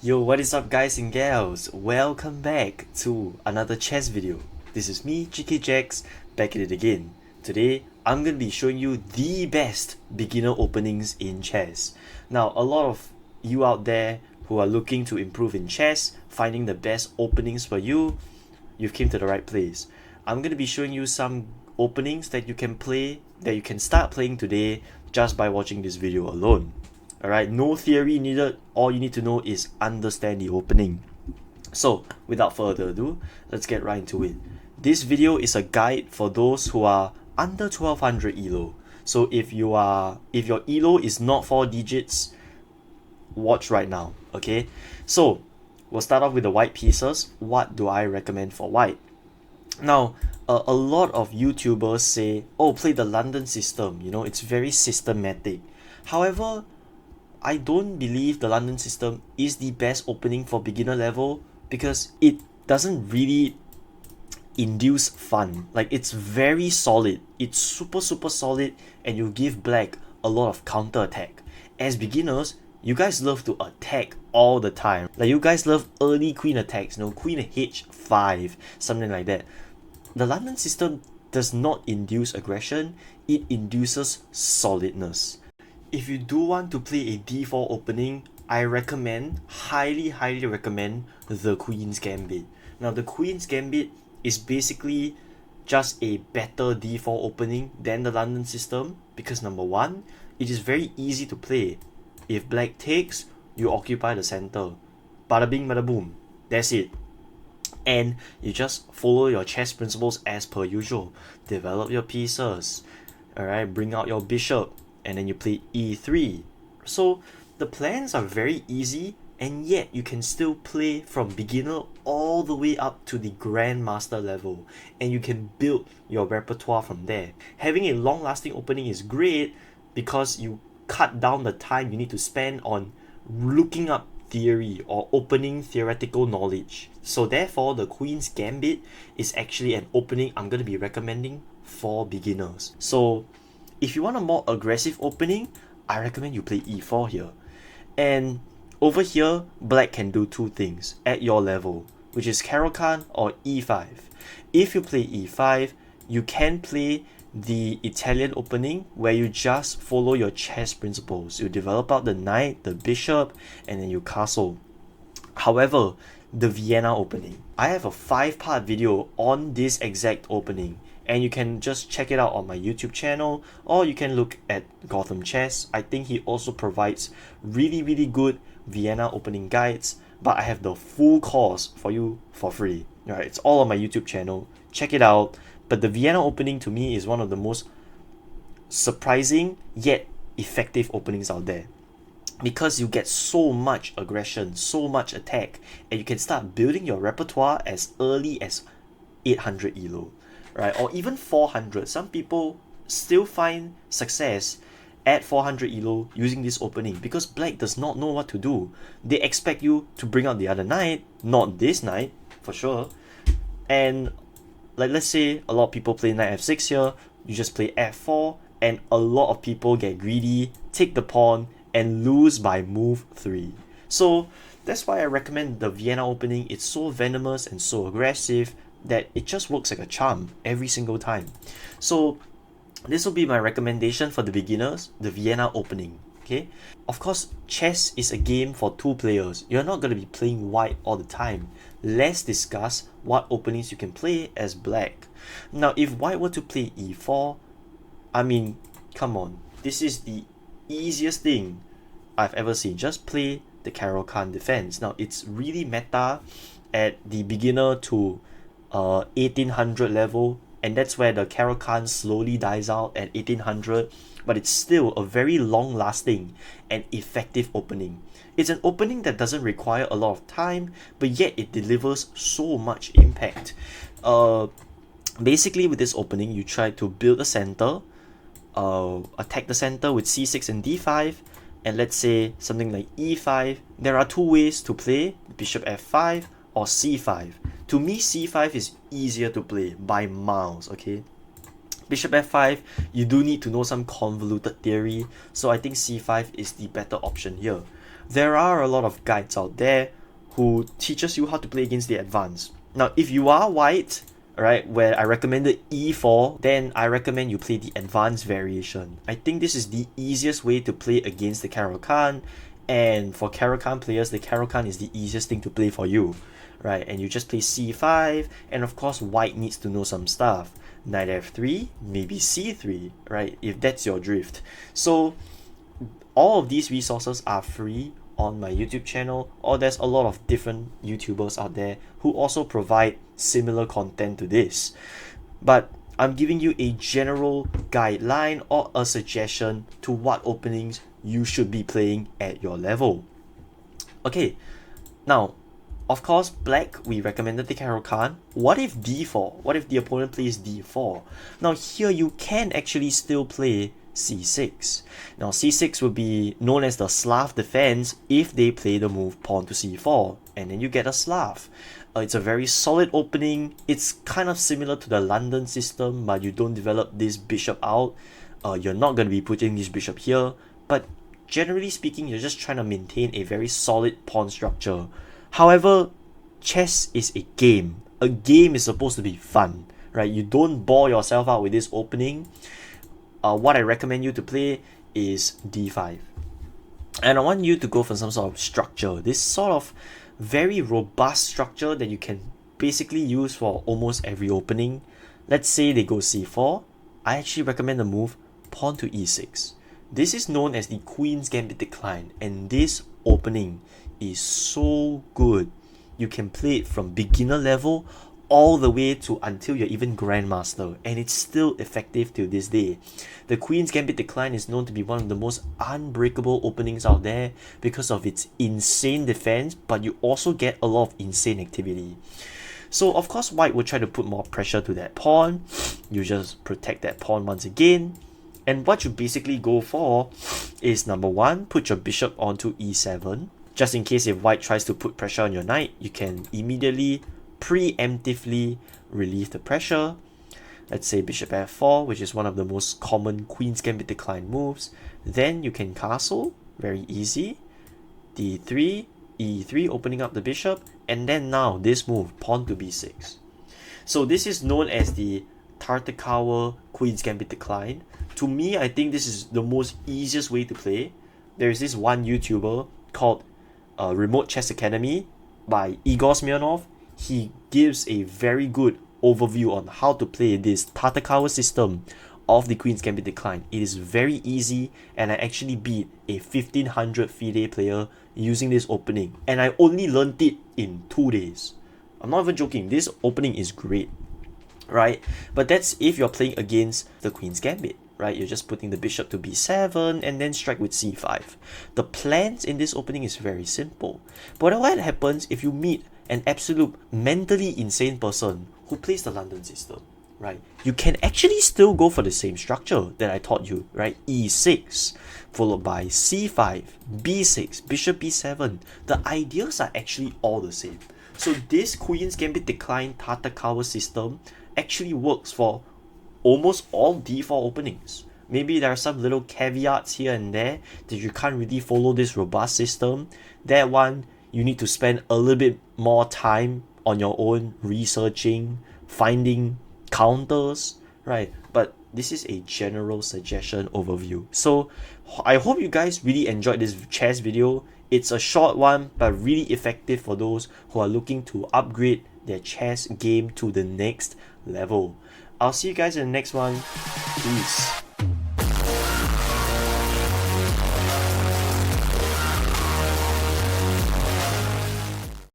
Yo, what is up guys and gals? Welcome back to another chess video. This is me, GKJax, back at it again. Today, I'm going to be showing you the best beginner openings in chess. Now, a lot of you out there who are looking to improve in chess, finding the best openings for you, you've came to the right place. I'm going to be showing you some openings that you can play, that you can start playing today just by watching this video alone. Alright, no theory needed. All you need to know is understand the opening. So, without further ado, let's get right into it. This video is a guide for those who are under 1200 ELO. So if your ELO is not 4 digits, watch right now, okay? So, we'll start off with the white pieces. What do I recommend for white? Now, a lot of YouTubers say, oh, play the London system, it's very systematic. However, I don't believe the London system is the best opening for beginner level because it doesn't really induce fun. Like, it's very solid. It's super solid, and you give black a lot of counter attack. As beginners, you guys love to attack all the time. Like, you guys love early queen attacks, queen h5, something like that. The London system does not induce aggression, it induces solidness. If you do want to play a d4 opening, I recommend, highly recommend the Queen's Gambit. Now, the Queen's Gambit is basically just a better d4 opening than the London system because number one, it is very easy to play. If black takes, you occupy the center. Bada bing, bada boom. That's it. And you just follow your chess principles as per usual. Develop your pieces. Alright, bring out your bishop. And then you play e3. So the plans are very easy, and yet you can still play from beginner all the way up to the grandmaster level, and you can build your repertoire from there. Having a long-lasting opening is great because you cut down the time you need to spend on looking up theory or opening theoretical knowledge. So therefore, the Queen's Gambit is actually an opening I'm going to be recommending for beginners. So if you want a more aggressive opening, I recommend you play e4 here. And over here, black can do two things at your level, which is Caro-Kann or e5. If you play e5, you can play the Italian opening where you just follow your chess principles. You develop out the knight, the bishop, and then you castle. However, the Vienna opening, I have a 5-part video on this exact opening, and you can just check it out on my YouTube channel, or you can look at Gotham Chess. I think he also provides really good Vienna opening guides, but I have the full course for you for free. Alright, it's all on my YouTube channel. Check it out. But the Vienna opening to me is one of the most surprising yet effective openings out there, because you get so much aggression, so much attack, and you can start building your repertoire as early as 800 ELO, right? Or even 400. Some people still find success at 400 ELO using this opening because black does not know what to do. They expect you to bring out the other knight, not this knight, for sure. And like, let's say a lot of people play knight f6 here, you just play f4, and a lot of people get greedy, take the pawn, and lose by move 3. So that's why I recommend the Vienna opening. It's so venomous and so aggressive that it just works like a charm every single time. So this will be my recommendation for the beginners, the Vienna opening. Okay, of course, chess is a game for 2 players. You're not going to be playing white all the time. Let's discuss what openings you can play as black. Now, if white were to play e4, I mean, come on, this is the easiest thing I've ever seen. Just play the Caro-Kann defense. Now, it's really meta at the beginner to 1800 level, and that's where the Caro-Kann slowly dies out at 1800, but it's still a very long-lasting and effective opening. It's an opening that doesn't require a lot of time, but yet it delivers so much impact. Basically, with this opening, you try to build a center, attack the center with c6 and d5, and let's say something like e5. There are 2 ways to play, bishop f5 or c5. To me, c5 is easier to play by miles, okay? Bishop f5, you do need to know some convoluted theory, so I think c5 is the better option here. there are a lot of guides out there who teaches you how to play against the advanced. Now, if you are white, right, where I recommended e4, then I recommend you play the advanced variation. I think this is the easiest way to play against the Caro-Kann, and for Caro-Kann players, the Caro-Kann is the easiest thing to play for you, right? And you just play c5, and of course white needs to know some stuff. Knight f3, maybe c3, right, if that's your drift. So all of these resources are free on my YouTube channel, or there's a lot of different YouTubers out there who also provide similar content to this. But I'm giving you a general guideline or a suggestion to what openings you should be playing at your level. Okay, now, of course, black, we recommended the Caro-Kann. What if d4? What if the opponent plays d4? Now here you can actually still play c6. Now c6 will be known as the Slav defense if they play the move pawn to c4, and then you get a Slav. It's a very solid opening. It's kind of similar to the London system, but you don't develop this bishop out. You're not going to be putting this bishop here, but generally speaking, you're just trying to maintain a very solid pawn structure. However, chess is a game. A game is supposed to be fun, right? You don't bore yourself out with this opening. What I recommend you to play is d5. And I want you to go for some sort of structure. This sort of very robust structure that you can basically use for almost every opening. Let's say they go c4. I actually recommend the move pawn to e6. This is known as the Queen's Gambit decline, and this opening is so good. You can play it from beginner level all the way to until you're even Grandmaster, and it's still effective till this day. The Queen's Gambit decline is known to be one of the most unbreakable openings out there because of its insane defense, but you also get a lot of insane activity. So of course white will try to put more pressure to that pawn. You just protect that pawn once again. And what you basically go for is, number one, put your bishop onto e7. Just in case if white tries to put pressure on your knight, you can immediately preemptively relieve the pressure. Let's say bishop f4, which is one of the most common Queen's Gambit decline moves. Then you can castle, very easy. d3, e3, opening up the bishop. And then now this move, pawn to b6. So this is known as the Tartakower Queen's Gambit decline. To me, I think this is the most easiest way to play. There is this one YouTuber called Remote Chess Academy by Igor Smirnov. He gives a very good overview on how to play this Tartakower system of the Queen's Gambit decline. It is very easy, and I actually beat a 1500 FIDE player using this opening, and I only learned it in 2 days. I'm not even joking, this opening is great, right? But that's if you're playing against the Queen's Gambit, right? You're just putting the bishop to b7 and then strike with c5. The plans in this opening is very simple. But what happens if you meet an absolute mentally insane person who plays the London system, right? You can actually still go for the same structure that I taught you, right? e6, followed by c5, b6, bishop b7. The ideas are actually all the same. So this Queen's Gambit decline Tartakower system actually works for almost all d4 openings. Maybe there are some little caveats here and there that you can't really follow this robust system. That one, you need to spend a little bit more time on your own researching, finding counters, right? But this is a general suggestion overview. So I hope you guys really enjoyed this chess video. It's a short one, but really effective for those who are looking to upgrade their chess game to the next level. I'll see you guys in the next one. Peace.